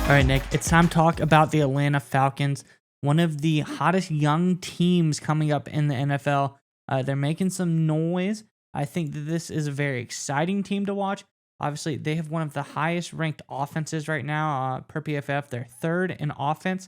All right, Nick, it's time to talk about the Atlanta Falcons, one of the hottest young teams coming up in the NFL. They're making some noise. I think that this is a very exciting team to watch. Obviously, they have one of the highest ranked offenses right now per PFF. They're third in offense.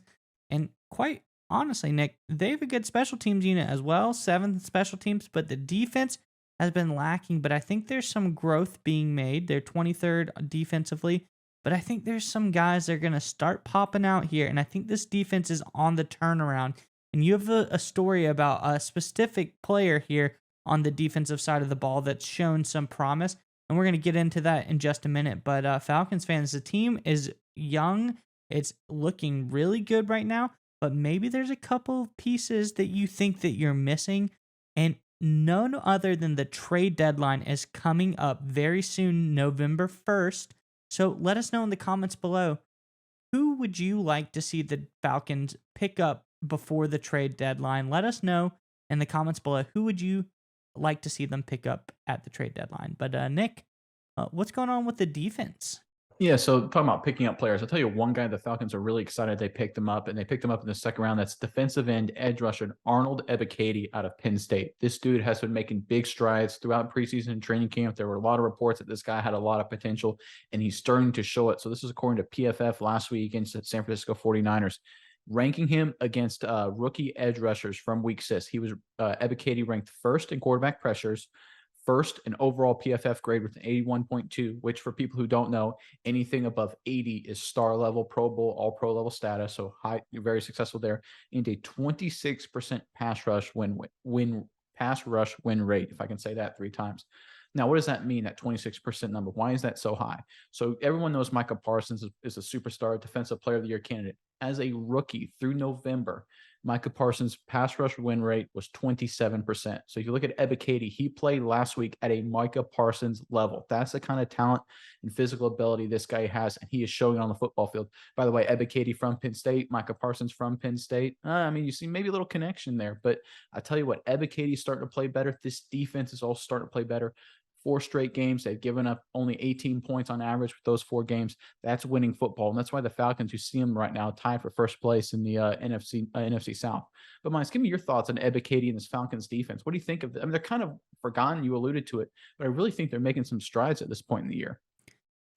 And quite honestly, Nick, they have a good special teams unit as well, seventh special teams, but the defense has been lacking. But I think there's some growth being made. They're 23rd defensively. But I think there's some guys that are going to start popping out here. And I think this defense is on the turnaround. And you have a story about a specific player here on the defensive side of the ball that's shown some promise. And we're going to get into that in just a minute. But Falcons fans, the team is young. It's looking really good right now. But maybe there's a couple of pieces that you think that you're missing. And none other than the trade deadline is coming up very soon, November 1st. So let us know in the comments below, who would you like to see the Falcons pick up before the trade deadline? Let us know in the comments below, who would you like to see them pick up at the trade deadline? But Nick, what's going on with the defense? Yeah, so talking about picking up players, I'll tell you one guy the Falcons are really excited they picked him up, and they picked him up in the second round. That's defensive end edge rusher Arnold Ebiketie out of Penn State. This dude has been making big strides throughout preseason and training camp. There were a lot of reports that this guy had a lot of potential, and he's starting to show it. So this is according to PFF last week against the San Francisco 49ers, ranking him against rookie edge rushers from week 6. He was Ebiketie ranked first in quarterback pressures, first in overall PFF grade with an 81.2, which for people who don't know, anything above 80 is star level, Pro Bowl, all pro level status. So high, very successful there. And a 26% pass rush win rate, if I can say that 3 times. Now, what does that mean, that 26% number? Why is that so high? So everyone knows Micah Parsons is a superstar defensive player of the year candidate. As a rookie through November, Micah Parsons' pass rush win rate was 27%. So if you look at Ebiketie, he played last week at a Micah Parsons level. That's the kind of talent and physical ability this guy has, and he is showing on the football field. By the way, Ebiketie from Penn State, Micah Parsons from Penn State. I mean, you see maybe a little connection there, but I tell you what, Ebiketie's starting to play better. This defense is also starting to play better. 4 straight games. They've given up only 18 points on average with those 4 games. That's winning football. And that's why the Falcons, you see them right now, tied for first place in the NFC South. But Miles, give me your thoughts on Ebiketie and this Falcons defense. What do you think of them? I mean, they're kind of forgotten. You alluded to it, but I really think they're making some strides at this point in the year.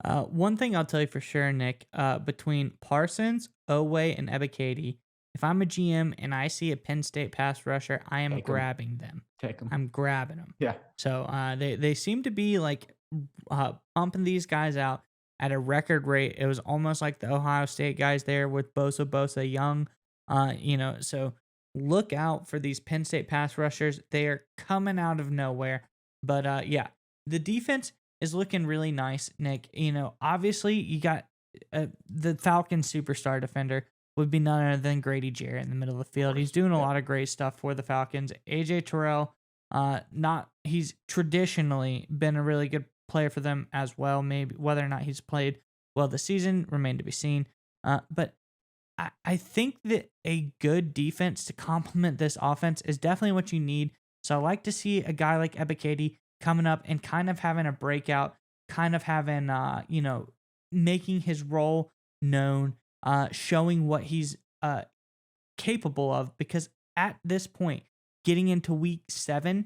One thing I'll tell you for sure, Nick, between Parsons, Oweh, and Ebiketie, if I'm a GM and I see a Penn State pass rusher, I am Take them. grabbing them. Take them. I'm grabbing them. Yeah. So they seem to be like pumping these guys out at a record rate. It was almost like the Ohio State guys there with Bosa Young. So look out for these Penn State pass rushers. They are coming out of nowhere. But yeah, the defense is looking really nice, Nick. Obviously you got the Falcons superstar defender would be none other than Grady Jarrett in the middle of the field. He's doing a lot of great stuff for the Falcons. AJ Terrell, he's traditionally been a really good player for them as well. Maybe whether or not he's played well this season remain to be seen. But I think that a good defense to complement this offense is definitely what you need. So I like to see a guy like Ebiketie coming up and kind of having a breakout, kind of having making his role known, showing what he's capable of. Because at this point, getting into week 7,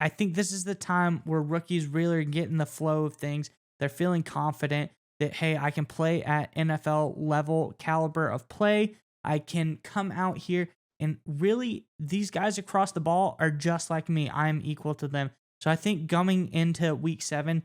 I think this is the time where rookies really are getting the flow of things. They're feeling confident that, hey, I can play at NFL level caliber of play. I can come out here and really, these guys across the ball are just like me. I'm equal to them. So I think coming into week 7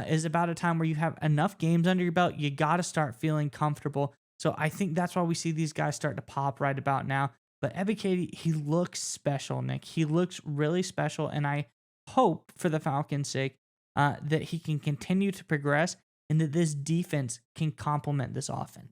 is about a time where you have enough games under your belt. You got to start feeling comfortable. So I think that's why we see these guys start to pop right about now. But Ebiketie, he looks special, Nick. He looks really special, and I hope for the Falcons' sake that he can continue to progress and that this defense can complement this offense.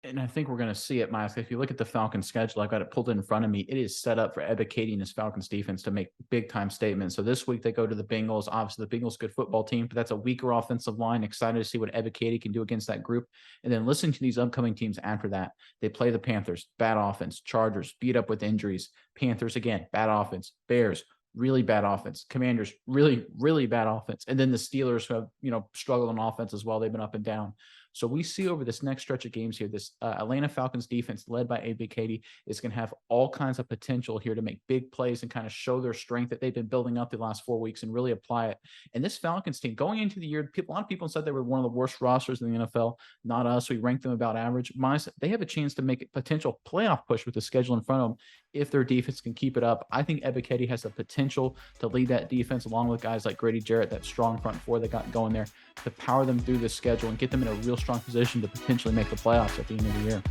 And I think we're going to see it, Miles. If you look at the Falcons schedule, I've got it pulled in front of me. It is set up for Ebiketie and his Falcons defense to make big time statements. So this week they go to the Bengals. Obviously, the Bengals, good football team, but that's a weaker offensive line. Excited to see what Ebiketie can do against that group. And then listening to these upcoming teams after that, they play the Panthers, bad offense, Chargers, beat up with injuries, Panthers again, bad offense, Bears, really bad offense, Commanders, really, really bad offense. And then the Steelers who have, struggled on offense as well. They've been up and down. So we see over this next stretch of games here, this Atlanta Falcons defense led by Ebiketie is going to have all kinds of potential here to make big plays and kind of show their strength that they've been building up the last 4 weeks and really apply it. And this Falcons team going into the year, a lot of people said they were one of the worst rosters in the NFL. Not us. We ranked them about average. They have a chance to make a potential playoff push with the schedule in front of them if their defense can keep it up. I think Ebiketie has the potential to lead that defense along with guys like Grady Jarrett, that strong front four they got going there, to power them through the schedule and get them in a real strong position to potentially make the playoffs at the end of the year.